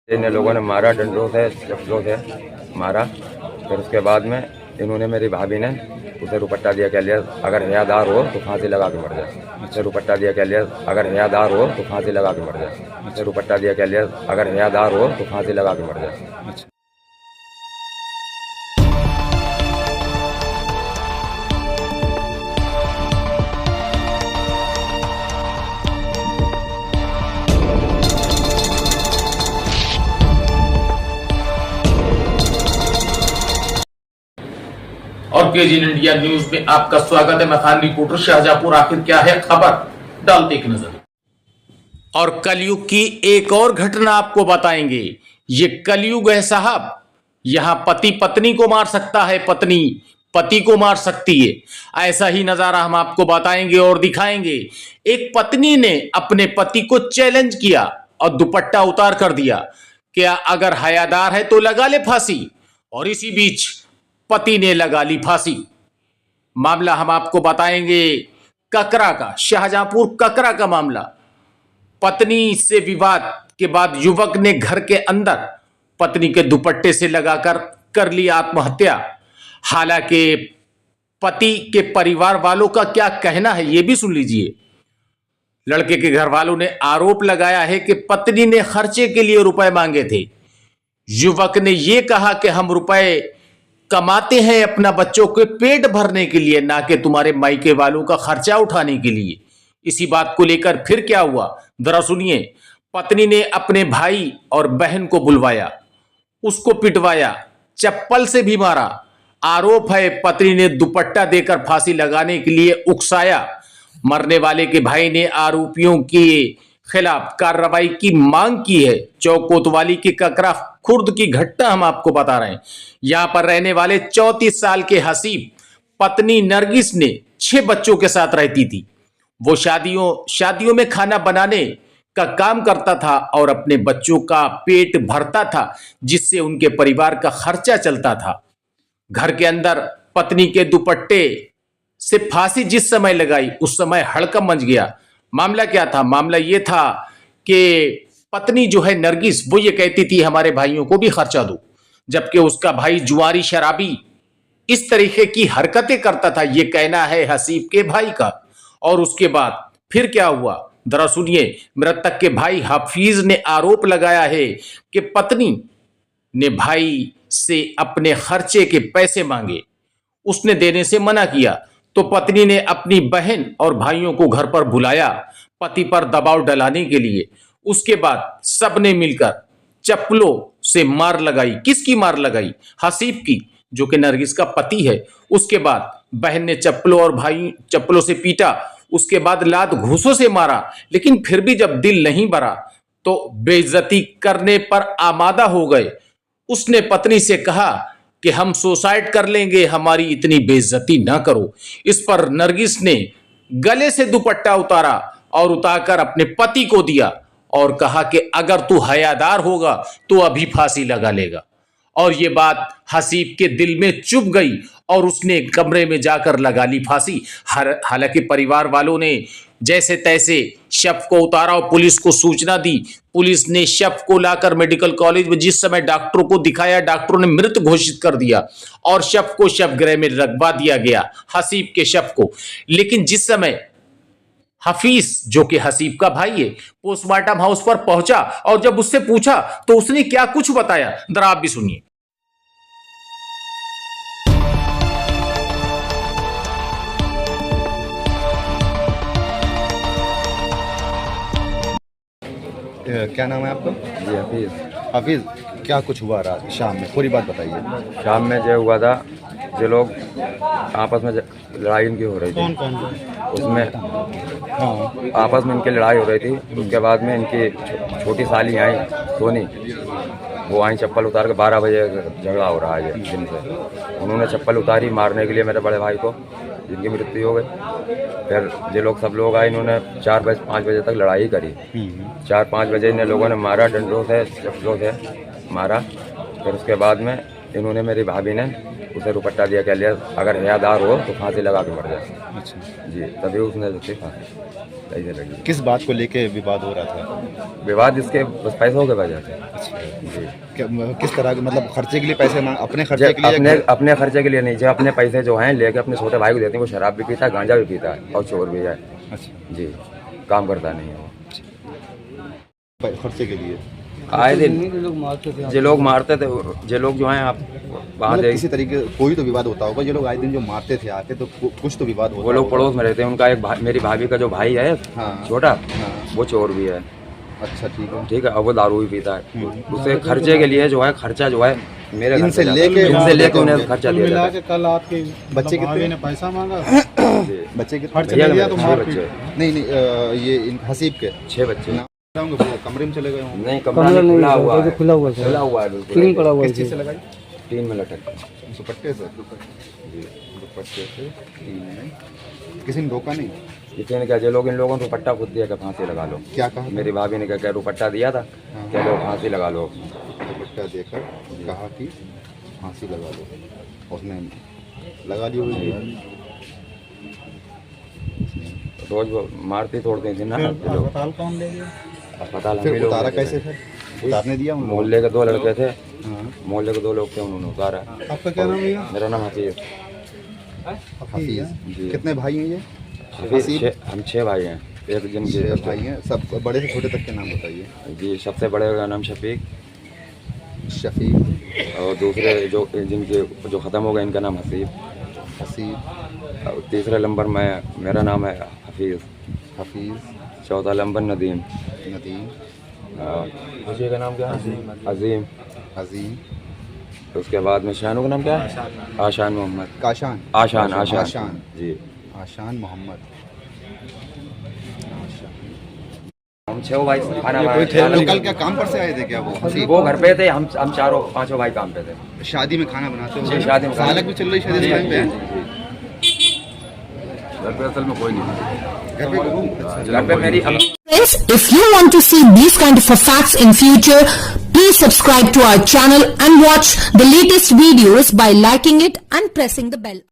इन लोगों ने मारा, डंडों से चप्पलों से मारा। फिर उसके बाद में इन्होंने, मेरी भाभी ने उसे रुपट्टा दिया, कह लिया अगर हयादार हो तो फांसी लगा के मर जाए। उसे रुपट्टा दिया, कह लिया अगर हयादार हो तो फांसी लगा के मर जाए। उसे रुपट्टा दिया, कह लिया अगर हयादार हो तो फांसी लगा के मर जाए। और केजी इंडिया न्यूज में आपका स्वागत है। मैं खान रिपोर्टर शाहजहांपुर। आखिर क्या है खबर, डालते एक नजर। और कलयुग की एक और घटना आपको बताएंगे। ये कलयुग है साहब। यहां पति पत्नी को मार सकता है, पत्नी पति को मार सकती है। ऐसा ही नजारा हम आपको बताएंगे और दिखाएंगे। एक पत्नी ने अपने पति को चैलेंज किया और दुपट्टा उतार कर दिया, क्या अगर हयादार है तो लगा ले फांसी। और इसी बीच पति ने लगा ली फांसी। मामला हम आपको बताएंगे ककरा का, शाहजहांपुर ककरा का मामला। पत्नी से विवाद के बाद युवक ने घर के अंदर पत्नी के दुपट्टे से लगाकर कर ली आत्महत्या। हालांकि पति के परिवार वालों का क्या कहना है ये भी सुन लीजिए। लड़के के घर वालों ने आरोप लगाया है कि पत्नी ने खर्चे के लिए रुपए मांगे थे। युवक ने यह कहा कि हम रुपए कमाते हैं अपना बच्चों के पेट भरने के लिए, ना कि तुम्हारे मायके वालों का खर्चा उठाने के लिए। इसी बात को लेकर फिर क्या हुआ जरा सुनिए। पत्नी ने अपने भाई और बहन को बुलवाया, उसको पिटवाया, चप्पल से भी मारा। आरोप है पत्नी ने दुपट्टा देकर फांसी लगाने के लिए उकसाया। मरने वाले के भाई ने आरोपियों के खिलाफ कार्रवाई की मांग की है। चौक कोतवाली की ककरा खुर्द की घटना हम आपको बता रहे हैं। यहां पर रहने वाले 34 साल के हसीब पत्नी नरगिस ने 6 बच्चों के साथ रहती थी। वो शादियों में खाना बनाने का काम करता था और अपने बच्चों का पेट भरता था, जिससे उनके परिवार का खर्चा चलता था। घर के अंदर पत्नी के दुपट्टे से फांसी जिस समय लगाई उस समय हड़कंप मच गया। मामला क्या था? मामला ये था कि पत्नी जो है नरगिस, वो ये कहती थी हमारे भाइयों को भी खर्चा दो, जबकि उसका भाई जुआरी शराबी इस तरीके की हरकतें करता था, ये कहना है हसीब के भाई का। और उसके बाद फिर क्या हुआ जरा सुनिए। मृतक के भाई हफीज ने आरोप लगाया है कि पत्नी ने भाई से अपने खर्चे के पैसे मांगे, उसने देने से मना किया, तो पत्नी ने अपनी बहन और भाइयों को घर पर बुलाया पति पर दबाव डालने के लिए। उसके बाद सबने मिलकर चप्पलों से मार लगाई। किसकी मार लगाई? हसीब की, जो कि नरगिस का पति है। उसके बाद बहन ने चप्पलों और भाई चप्पलों से पीटा। उसके बाद लात घूंसों से मारा। लेकिन फिर भी जब दिल नहीं भरा तो बेइज्जती करने पर आमादा हो गए। उसने पत्नी से कहा कि हम सुसाइड कर लेंगे, हमारी इतनी बेइज्जती ना करो। इस पर नरगिस ने गले से दुपट्टा उतारा और उतारकर अपने पति को दिया और कहा कि अगर तू हयादार होगा तो अभी फांसी लगा लेगा। और ये बात हसीब के दिल में चुभ गई और उसने कमरे में जाकर लगा ली फांसी। हालांकि परिवार वालों ने जैसे तैसे शव को उतारा और पुलिस को सूचना दी। पुलिस ने शव को लाकर मेडिकल कॉलेज में जिस समय डॉक्टरों को दिखाया, डॉक्टरों ने मृत घोषित कर दिया और शव को शवगृह में रखवा दिया गया, हसीब के शव को। लेकिन जिस समय हफीज, जो कि हसीब का भाई है, पोस्टमार्टम हाउस पर पहुंचा और जब उससे पूछा तो उसने क्या कुछ बताया जरा आप भी सुनिए। क्या नाम है आपका? जी हफीज। हफीज, क्या कुछ हुआ रात शाम में, पूरी बात बताइए। शाम में जो हुआ था, जो लोग आपस में लड़ाई इनकी हो रही थी। कौन कौन? उसमें हाँ, आपस में इनकी लड़ाई हो रही थी। उसके बाद में इनकी छोटी साली आई सोनी, वो आई चप्पल उतार के 12 बजे झगड़ा हो रहा है दिन से। उन्होंने चप्पल उतारी मारने के लिए मेरे बड़े भाई को, जिनकी मृत्यु हो गई। फिर ये लोग सब लोग आए, इन्होंने 4-5 बजे तक लड़ाई करी। 4-5 बजे इन लोगों ने मारा, डंडों से चप्पलों से मारा। फिर उसके बाद में इन्होंने, मेरी भाभी ने उसे रुपट्टा दिया, कह लिया अगर हयादार हो तो फांसी लगा के मर जाए। अच्छा जी, तभी उसने फांसी लगी। किस बात को लेके विवाद हो रहा था? विवाद इसके बस पैसों के वजह से। अच्छा, किस तरह के मतलब खर्चे के लिए पैसे मांग अपने खर्चे के लिए अपने खर्चे के लिए नहीं, जो अपने पैसे जो हैं लेके अपने छोटे भाई को देते हैं। वो शराब भी पीता है, गांजा भी पीता है और चोर भी है। अच्छा, जी, काम करता नहीं है वो। खर्चे के लिए आए दिन जो लोग मारते थे, जो लोग जो हैं आप वहाँ मतलब किसी तरीके कोई तो विवाद होता होगा। ये लोग आए दिन जो मारते थे आके, तो कुछ तो विवाद होता वो लोग पड़ोस में रहते हैं। उनका एक मेरी भाभी का जो भाई है छोटा, वो चोर भी है। अच्छा, ठीक है। ठीक है, अब वो दारू भी पीता है। उसे खर्चे के लिए जो है खर्चा जो है मेरे घर इनसे से लेके उन्हें खर्चा दिया जाता है। कल आपके बच्चे कितने ने पैसा मांगा, बच्चे कितने खर्च भैया नहीं दिया के तो छह मार बच्चे, नहीं ये हसीब के 6 बच्चे। वो कमरे में चले गए होंगे। नहीं, कमरा नहीं खुला हुआ है, खुला हुआ खुला हुआ है बिल्कुल। टीन पड़ा हुआ किस चीज़ से लगाई? टीन में लटक। दुपट्टे से? जी, दुपट्टे से टीन में। किसी ने रोका नहीं? किसी ने कहा जो लोग इन लोगों को दुपट्टा खुद दिया कि फांसी लगा लो। क्या कहा? मेरी भाभी ने क्या दुपट्टा दिया था, क्या लोग फांसी लगा लो। दुपट्टा देकर कहा कि फांसी लगा लो, उसने लगा ली हुई। रोज वो मारती तोड़ते थे ना लोग। अस्पताल कौन ले गया? अस्पताल हम ही फिर लोग उतारा लेके कैसे? गए। फिर उतारने दिया उन्होंने? मोहल्ले के 2 लड़के थे, हाँ। मोहल्ले के 2 लोग थे, उन्होंने उतारा। आपका क्या नाम है? मेरा नाम हफीज। हफीज। जी। कितने भाई हैं ये? हफीज हम 6 भाई हैं। एक जिनके 6 भाई हैं। सब बड़े से छोटे तक के नाम बताइए। जी, सबसे बड़े का नाम शफीक, शफीक, और दूसरे जो जिनके जो ख़त्म हो गए इनका नाम हसीब, हसीब, और तीसरे नंबर मेरा नाम है हफीज़, हफीज़, चौथा नंबर नदीम, नदीम, और खुशी का नाम क्या है? अजीम। अजीम, तो उसके बाद में शानू का नाम क्या है? आशान मोहम्मद। काशान, आशान आशान आशान, जी। आशान मोहम्मद। हम 6 भाई खाना तो बनाए। कल क्या काम पर से आए थे क्या वो? हसीब? वो घर पे थे, हम 4-5 भाई काम पे थे। शादी में खाना बनाते हो? जी, शादी में। सालक भी चल रही शादी इस टाइम पे? घर पे असल में कोई नहीं, घर पे घर पे मेरी Friends, if you want to see these kind of facts in future, please subscribe to our channel and watch the latest videos by liking it and pressing the bell.